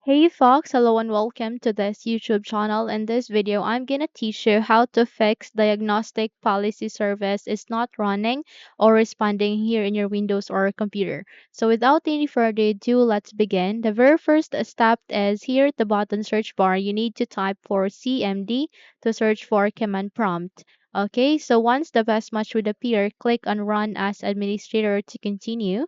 Hey folks, hello and welcome to this YouTube channel. In this video, I'm gonna teach you how to fix Diagnostic Policy Service is not running or responding here in your Windows or computer. So without any further ado, let's begin. The very first step is here at the bottom search bar, you need to type for CMD to search for command prompt. Okay, so once the best match would appear, click on Run as Administrator to continue.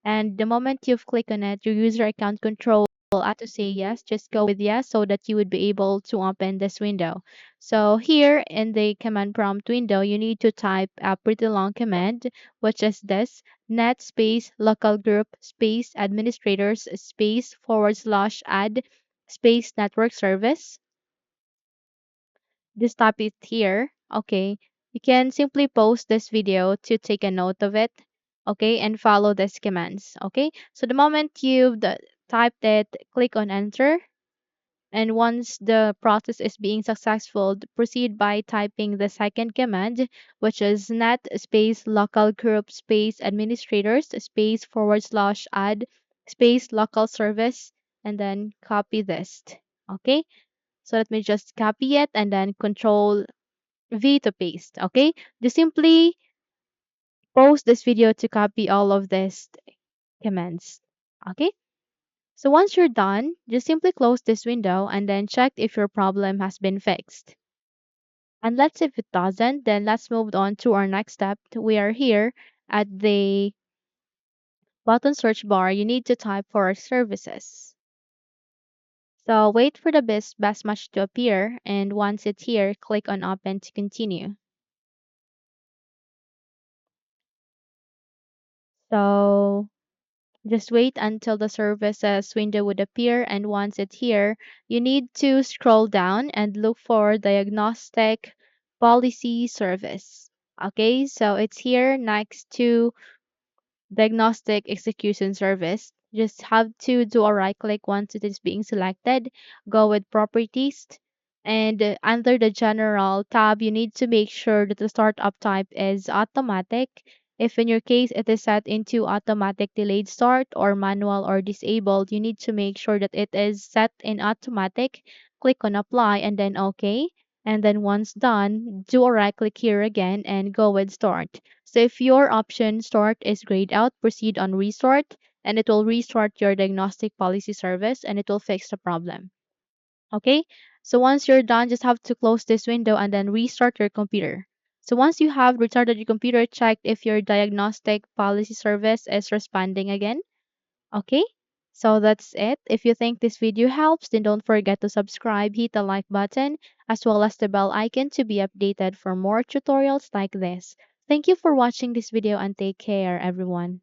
And the moment you've clicked on it, your user account control will ask to say yes. Just go with yes so that you would be able to open this window. So here in the command prompt window, you need to type a pretty long command, which is this net space local group space administrators space / add space network service. Just type it here. Okay. You can simply pause this video to take a note of it. Okay. And follow these commands. Okay. So the moment you've typed it, click on enter. And once the process is being successful, proceed by typing the second command, which is net space local group space administrators space / add space local service, and then copy this. Okay. So let me just copy it and then control V to paste. Okay. Just simply pause this video to copy all of these commands. Okay. So once you're done, just simply close this window and then check if your problem has been fixed. And let's see if it doesn't, then let's move on to our next step. We are here at the bottom search bar. You need to type for our services. So wait for the best match to appear, and once it's here, click on open to continue. So just wait until the services window would appear, and once it's here, you need to scroll down and look for Diagnostic Policy Service. Okay, so it's here next to Diagnostic Execution Service. Just have to do a right click once it is being selected. Go with Properties. And under the General tab, you need to make sure that the startup type is automatic. If in your case it is set into automatic delayed start or manual or disabled, you need to make sure that it is set in automatic. Click on Apply and then OK. And then once done, do a right click here again and go with Start. So if your option start is grayed out, proceed on restart and it will restart your diagnostic policy service and it will fix the problem. Okay? So once you're done, just have to close this window and then restart your computer. So once you have restarted your computer, check if your diagnostic policy service is responding again. Okay? So that's it. If you think this video helps, then don't forget to subscribe, hit the like button, as well as the bell icon to be updated for more tutorials like this. Thank you for watching this video and take care, everyone.